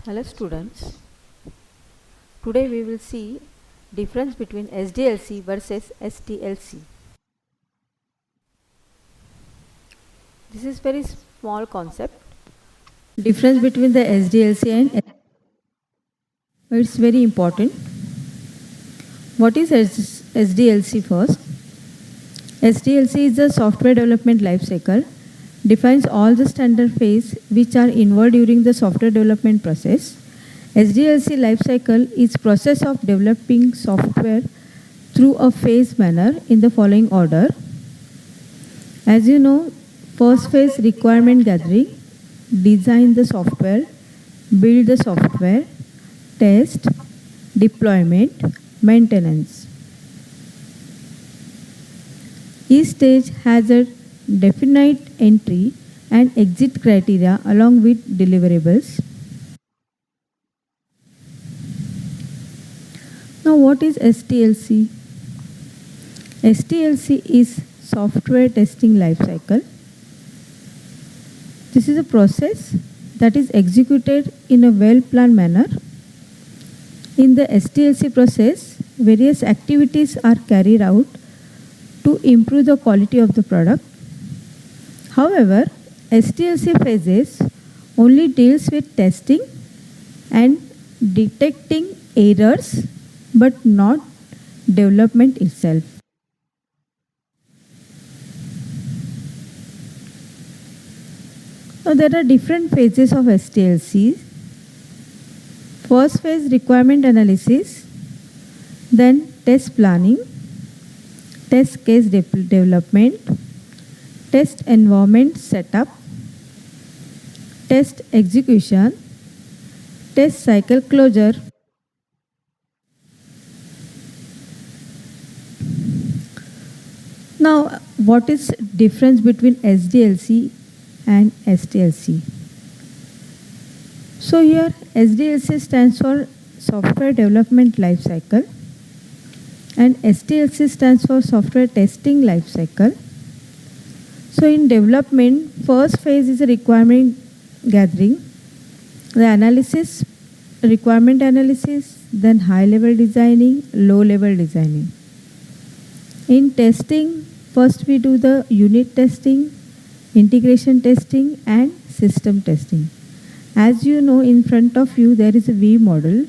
Hello students, today we will see difference between SDLC versus STLC. This is very small concept. Difference between the SDLC and it's very important. What is SDLC first? SDLC is the software development lifecycle, defines all the standard phase which are involved during the software development process. SDLC lifecycle is process of developing software through a phase manner in the following order. As you know, first phase requirement gathering, design the software, build the software, test, deployment, maintenance. Each stage has a definite entry and exit criteria along with deliverables. Now what is STLC? STLC is software testing lifecycle. This is a process that is executed in a well-planned manner. In the STLC process, various activities are carried out to improve the quality of the product. However, STLC phases only deals with testing and detecting errors but not development itself. Now there are different phases of STLC. First phase requirement analysis, then test planning, test case development, test environment setup, test execution, test cycle closure. Now, what is difference between SDLC and STLC? So here SDLC stands for Software Development Lifecycle and STLC stands for Software Testing Lifecycle. So in development, first phase is a requirement gathering, the analysis, requirement analysis, then high level designing, low level designing. In testing, first we do the unit testing, integration testing and system testing. As you know, in front of you there is a V model.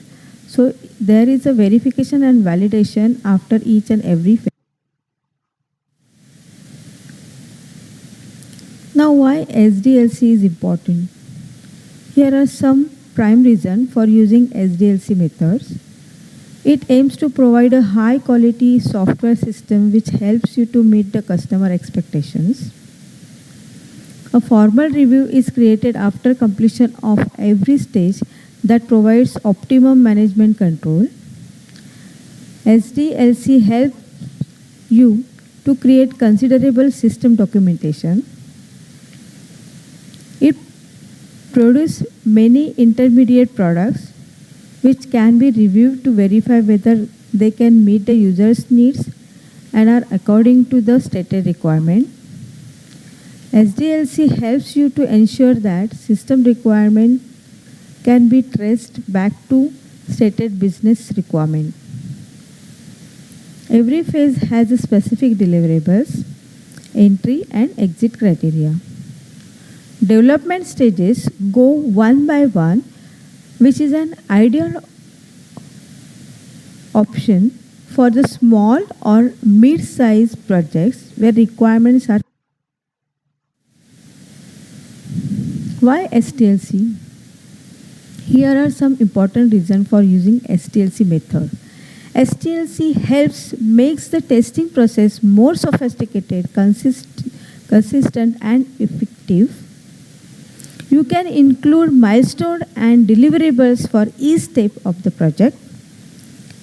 So there is a verification and validation after each and every phase. Now why SDLC is important? Here are some prime reasons for using SDLC methods. It aims to provide a high quality software system which helps you to meet the customer expectations. A formal review is created after completion of every stage that provides optimum management control. SDLC helps you to create considerable system documentation. It produces many intermediate products which can be reviewed to verify whether they can meet the user's needs and are according to the stated requirement. SDLC helps you to ensure that system requirement can be traced back to stated business requirement. Every phase has a specific deliverables, entry and exit criteria. Development stages go one by one, which is an ideal option for the small or mid-sized projects where requirements are. Why STLC? Here are some important reasons for using STLC method. STLC makes the testing process more sophisticated, consistent and effective. You can include milestones and deliverables for each step of the project.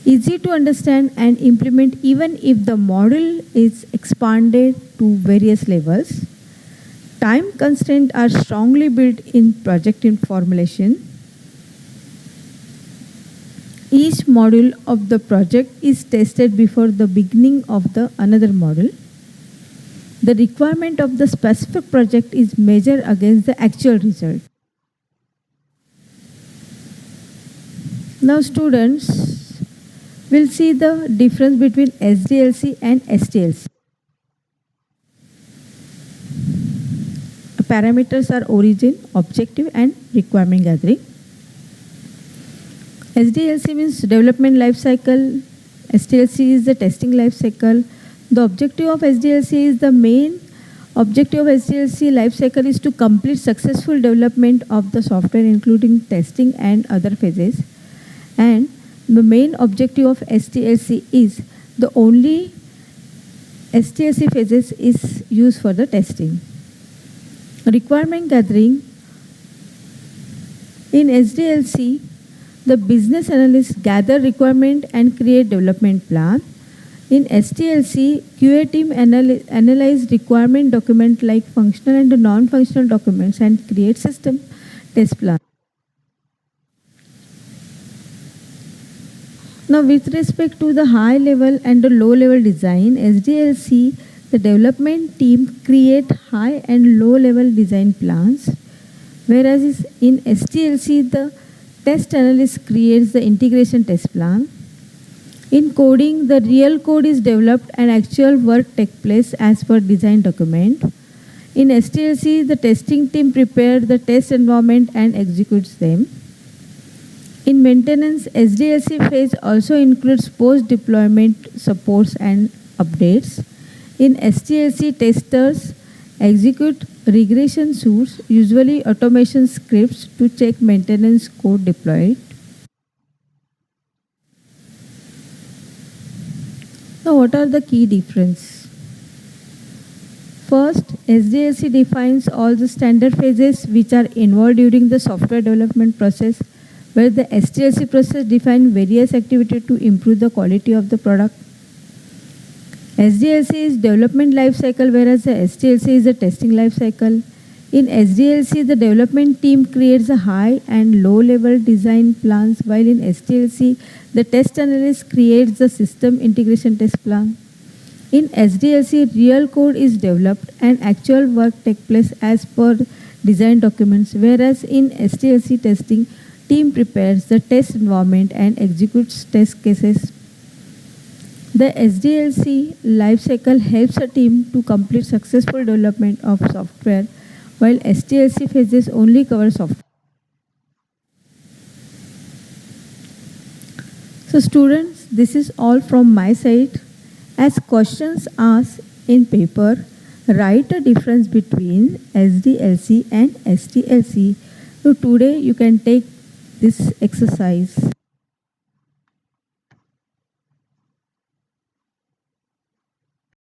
Easy to understand and implement even if the model is expanded to various levels. Time constraints are strongly built in project formulation. Each module of the project is tested before the beginning of the another module. The requirement of the specific project is measured against the actual result. Now students will see the difference between SDLC and STLC. Parameters are origin, objective and requirement gathering. SDLC means development life cycle. STLC is the testing life cycle. The objective of SDLC is the main objective of SDLC life cycle is to complete successful development of the software including testing and other phases. And the main objective of STLC is the only STLC phases is used for the testing. Requirement gathering. In SDLC, the business analysts gather requirement and create development plan. In STLC, QA team analyze requirement document like functional and non-functional documents and create system test plan. Now, with respect to the high level and the low level design, SDLC, the development team create high and low level design plans, whereas in STLC, the test analyst creates the integration test plan. In coding, the real code is developed and actual work takes place as per design document. In STLC, the testing team prepares the test environment and executes them. In maintenance, SDLC phase also includes post-deployment supports and updates. In STLC, testers execute regression suites, usually automation scripts to check maintenance code deployed. Now, what are the key differences? First, SDLC defines all the standard phases which are involved during the software development process, where the SDLC process defines various activities to improve the quality of the product. SDLC is development life cycle, whereas the STLC is the testing life cycle. In SDLC, the development team creates a high and low level design plans, while in STLC, the test analyst creates the system integration test plan. In SDLC, real code is developed and actual work takes place as per design documents, whereas in STLC testing, team prepares the test environment and executes test cases. The SDLC lifecycle helps a team to complete successful development of software, while STLC phases only cover software. So students, this is all from my side. As questions asked in paper, write a difference between SDLC and STLC. So today you can take this exercise.